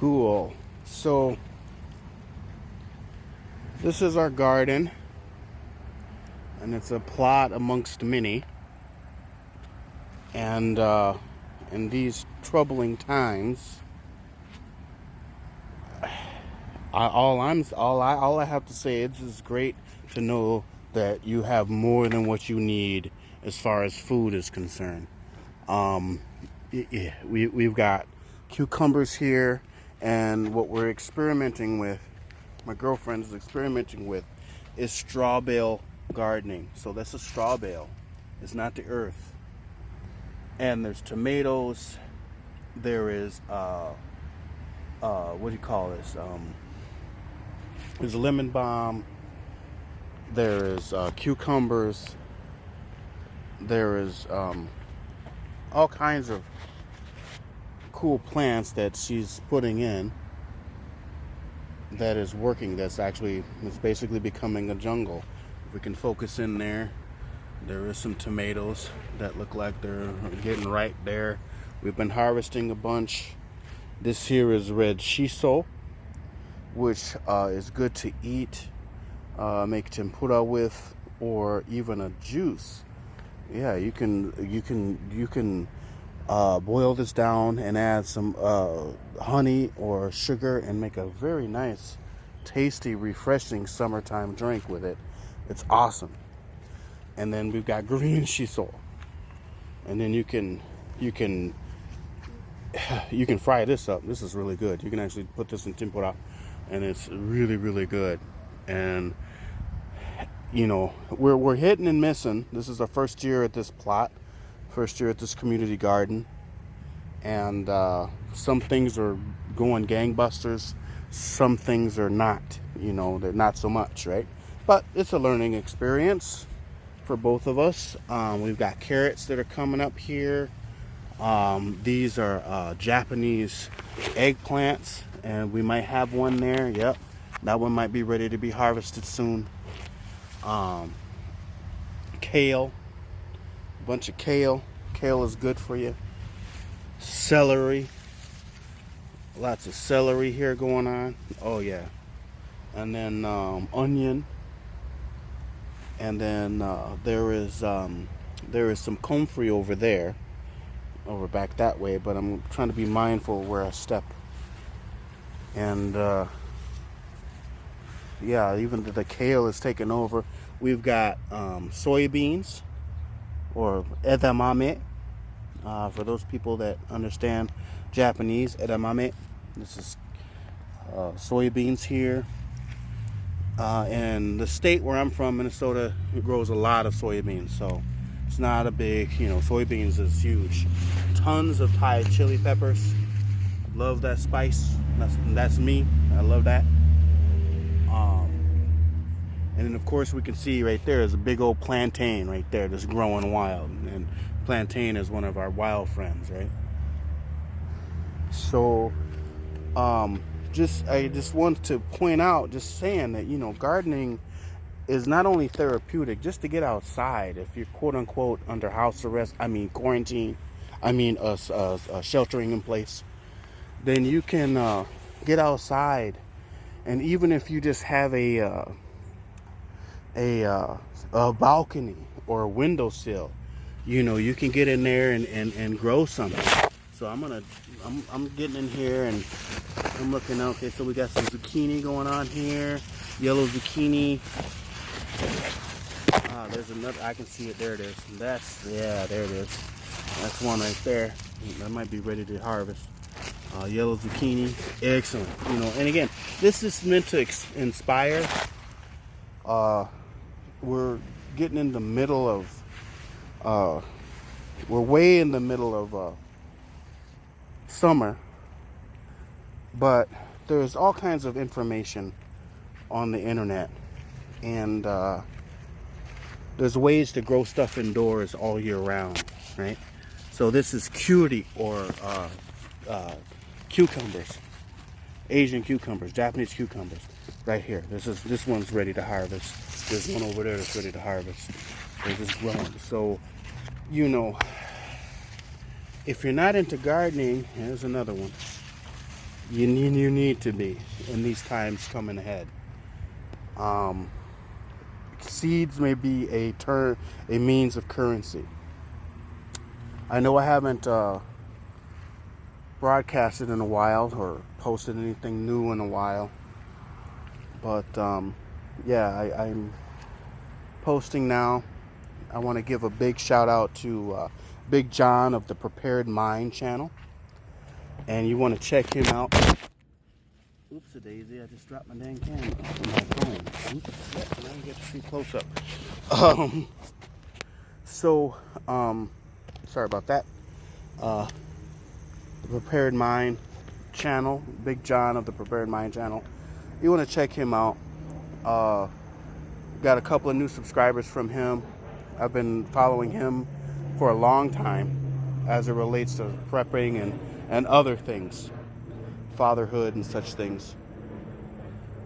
Cool. So this is our garden, and it's a plot amongst many. And in these troubling times, all I have to say is it's great to know that you have more than what you need as far as food is concerned. We've got cucumbers here, and what we're experimenting with, my girlfriend is experimenting with, is straw bale gardening. So that's a straw bale. It's not the earth. And there's tomatoes. There is what do you call this? There's lemon balm. There is cucumbers. There is all kinds of cool plants that she's putting in that is working. It's basically becoming a jungle. If we can focus in there, there is some tomatoes that look like they're getting ripe there. We've been harvesting a bunch. This here is red shiso, which is good to eat, make tempura with, or even a juice. Yeah, you can boil this down and add some honey or sugar and make a very nice, tasty, refreshing summertime drink with it. It's awesome. And then we've got green shiso, and then you can fry this up. This is really good. You can actually put this in tempura, and it's really, really good. And you know, we're hitting and missing. This is our first year at this plot, first year at this community garden, and some things are going gangbusters. Some things are not. You know, they're not so much, right? But it's a learning experience for both of us. We've got carrots that are coming up here. These are Japanese eggplants, and we might have one there. Yep, that one might be ready to be harvested soon. Kale, a bunch of kale. Kale is good for you. Celery, lots of celery here going on. Oh yeah. And then onion. And then there is some comfrey over there, over back that way, but I'm trying to be mindful where I step. And yeah, even the kale is taking over. We've got soybeans, or edamame, for those people that understand Japanese. Edamame. This is soybeans here. And the state where I'm from, Minnesota, it grows a lot of soybeans, so it's not a big, soybeans is huge. Tons of Thai chili peppers. Love that spice. That's me. I love that. And then of course we can see right there is a big old plantain right there that's growing wild. And plantain is one of our wild friends, right? So, I just want to point out, just saying that, gardening is not only therapeutic, just to get outside. If you're quote unquote under house arrest, quarantine, sheltering in place, then you can get outside. And even if you just have a balcony or a windowsill, you can get in there and grow something. So I'm getting in here and I'm looking. Okay, so we got some zucchini going on here, yellow zucchini. There's another. I can see it. There it is. There it is. That's one right there. That might be ready to harvest. Yellow zucchini, excellent. And again, this is meant to inspire. We're getting in the middle of. We're way in the middle of summer, but there's all kinds of information on the internet, and there's ways to grow stuff indoors all year round, right? So this is cutie, or cucumbers, Asian cucumbers, Japanese cucumbers, right here. This one's ready to harvest. There's one over there that's ready to harvest. They're just growing. So, if you're not into gardening, here's another one. You need to be in these times coming ahead. Seeds may be a means of currency. I know I haven't broadcasted in a while or posted anything new in a while, but yeah, I'm posting now. I want to give a big shout out to Big John of the Prepared Mind channel, and you want to check him out. Oops, a daisy! I just dropped my dang camera on my phone. Oops, yeah, now you get to see close up. Sorry about that. The Prepared Mind channel, Big John of the Prepared Mind channel. You want to check him out. Got a couple of new subscribers from him. I've been following him for a long time as it relates to prepping and other things, fatherhood and such things.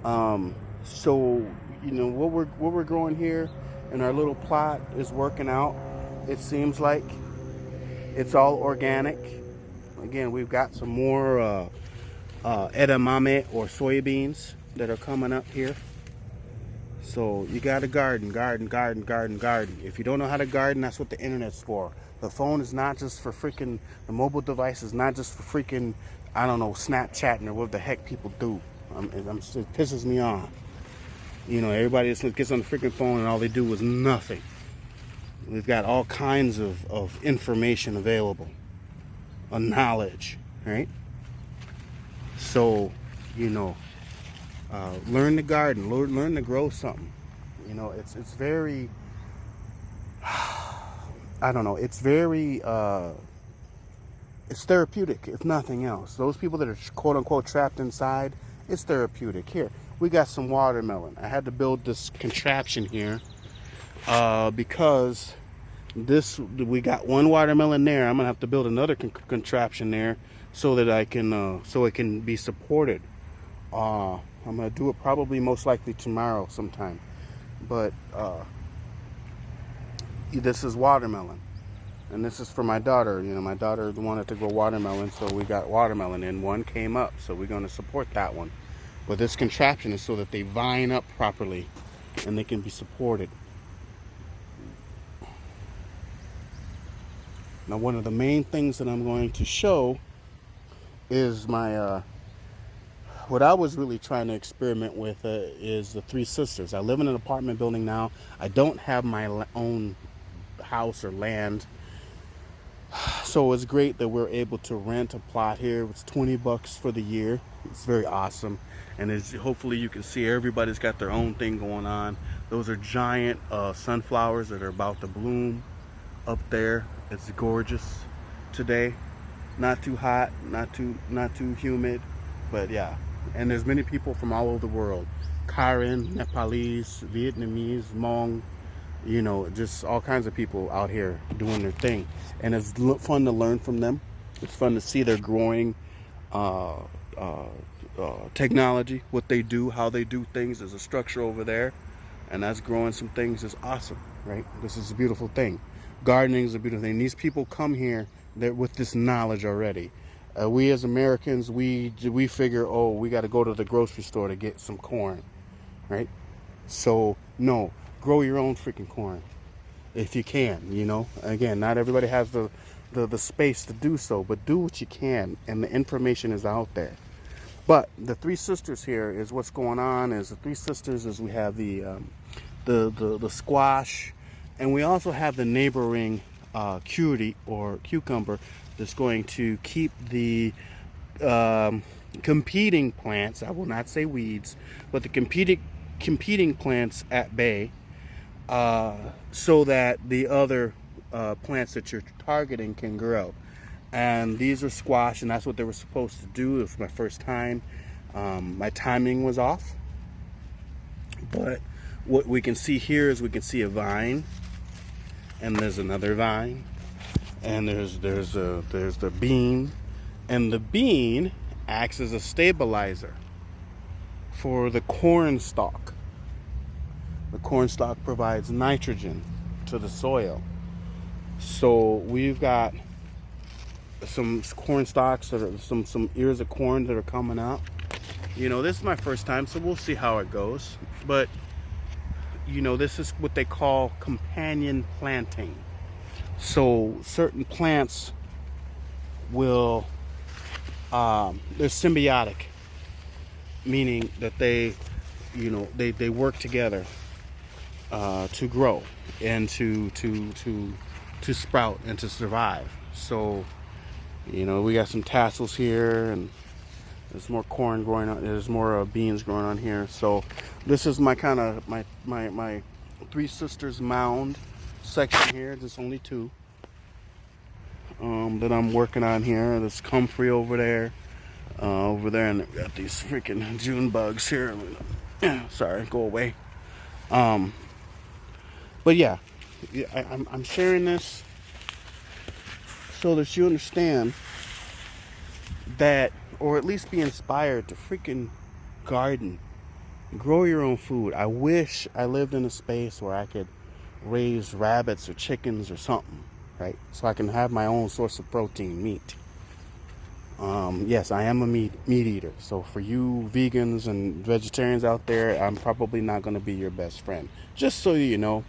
So you know what we're growing here in our little plot is working out. It seems like it's all organic. Again, we've got some more edamame or soybeans that are coming up here. So you got to garden. If you don't know how to garden, that's what the internet's for. The phone is not just for freaking, the mobile device is not just for freaking, I don't know, Snapchatting or what the heck people do. It pisses me off. You know, everybody just gets on the freaking phone and all they do is nothing. We've got all kinds of information available, knowledge, right? So, you know, learn to garden, learn to grow something. You know, it's very, I don't know, it's very, it's therapeutic, if nothing else. Those people that are quote unquote trapped inside, it's therapeutic. Here, we got some watermelon. I had to build this contraption here because we got one watermelon there. I'm gonna have to build another contraption there so that I can, so it can be supported. I'm gonna do it probably most likely tomorrow sometime. But this is watermelon, and this is for my daughter. You know, my daughter wanted to grow watermelon, so we got watermelon, and one came up, so we're gonna support that one. But this contraption is so that they vine up properly and they can be supported. Now, one of the main things that I'm going to show is my what I was really trying to experiment with is the Three Sisters. I live in an apartment building now. I don't have my own house or land, so it's great that we're able to rent a plot here. It's $20 for the year. It's very awesome, and hopefully you can see everybody's got their own thing going on. Those are giant sunflowers that are about to bloom up there. It's gorgeous today. Not too hot, not too humid, but yeah. And there's many people from all over the world. Karen, Nepalese, Vietnamese, Hmong, you know, just all kinds of people out here doing their thing. And it's fun to learn from them. It's fun to see their growing technology, what they do, how they do things. There's a structure over there, and that's growing some things. Is awesome, right? This is a beautiful thing. Gardening is a beautiful thing. These people come here with this knowledge already. We as Americans, we figure, oh, we got to go to the grocery store to get some corn, right? So no, grow your own freaking corn if you can. You know, again, not everybody has the space to do so, but do what you can, and the information is out there. But the Three Sisters here is what's going on. Is the Three Sisters is we have the squash, and we also have the neighboring cutie or cucumber that's going to keep the competing plants, I will not say weeds, but the competing plants at bay, so that the other plants that you're targeting can grow. And these are squash, and that's what they were supposed to do. It was my first time. My timing was off, but what we can see here is we can see a vine, and there's another vine, and there's the bean, and the bean acts as a stabilizer for the corn stalk. The corn stalk provides nitrogen to the soil. So we've got some corn stalks that are some ears of corn that are coming out. This is my first time, so we'll see how it goes. But this is what they call companion planting. So certain plants will they're symbiotic, meaning that they work together to grow and to sprout and to survive. So we got some tassels here, and there's more corn growing on. There's more beans growing on here. So this is my kind of my Three Sisters mound section here. There's only two that I'm working on here. There's comfrey over there, and we got these freaking June bugs here. Sorry, go away. But yeah, I'm sharing this so that you understand that, or at least be inspired to freaking garden, grow your own food. I wish I lived in a space where I could raise rabbits or chickens or something, right? So I can have my own source of protein, meat. Yes, I am a meat eater. So for you vegans and vegetarians out there, I'm probably not going to be your best friend. Just so you know,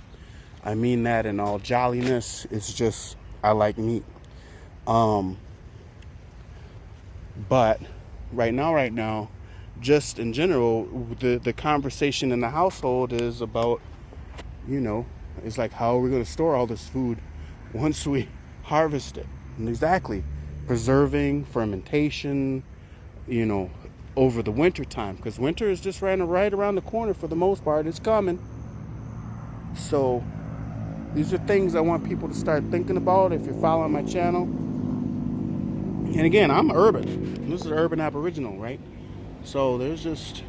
I mean that in all jolliness. It's just I like meat. But right now, just in general, the conversation in the household is about, it's like, how are we going to store all this food once we harvest it? And exactly, preserving, fermentation, over the winter time, because winter is just right around the corner for the most part. It's coming. So these are things I want people to start thinking about if you're following my channel. And again, I'm urban. This is Urban-Aboriginal, right? So there's just,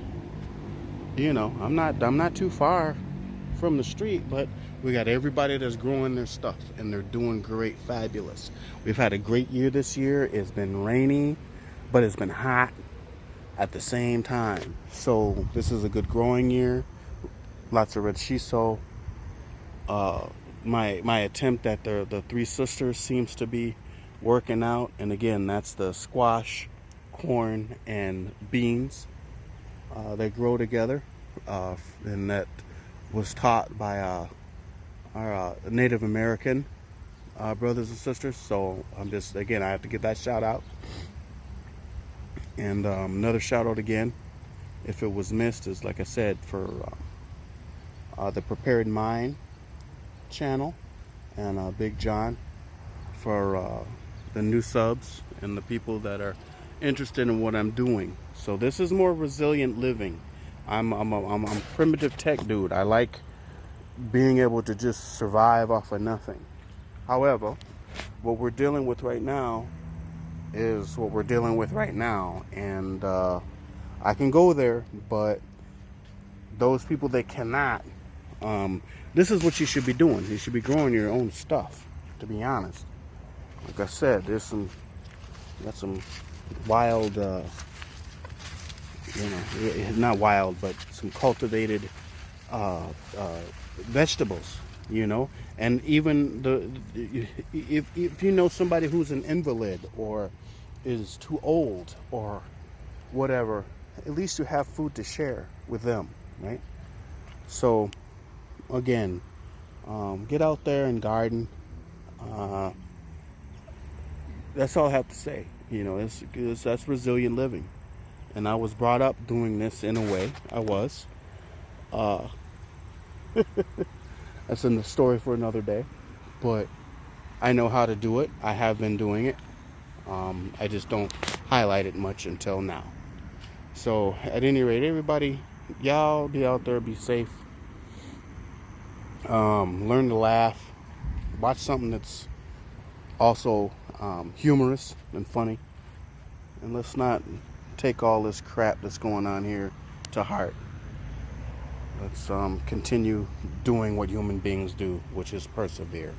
I'm not too far from the street, but we got everybody that's growing their stuff, and they're doing great, fabulous. We've had a great year this year. It's been rainy, but it's been hot at the same time. So this is a good growing year. Lots of red shiso. My attempt at the Three Sisters seems to be working out, and again, that's the squash, corn, and beans. They grow together, and that was taught by our Native American brothers and sisters. So I have to give that shout out, and another shout out again, if it was missed, is like I said, for the Prepared Mind channel, and Big John for the new subs and the people that are interested in what I'm doing. So this is more resilient living. I'm a primitive tech dude. I like being able to just survive off of nothing. However, what we're dealing with right now is what we're dealing with right now, and I can go there, but those people that cannot, this is what you should be doing. You should be growing your own stuff, to be honest. Like I said, got some wild, not wild, but some cultivated vegetables, and even if you know somebody who's an invalid or is too old or whatever, at least you have food to share with them, right? So again, get out there and garden. That's all I have to say. That's resilient living, and I was brought up doing this in a way. I was. That's in the story for another day, but I know how to do it. I have been doing it. I just don't highlight it much until now. So at any rate, everybody, y'all be out there, be safe. Learn to laugh. Watch something that's also humorous and funny. And let's not take all this crap that's going on here to heart. Let's continue doing what human beings do, which is persevere.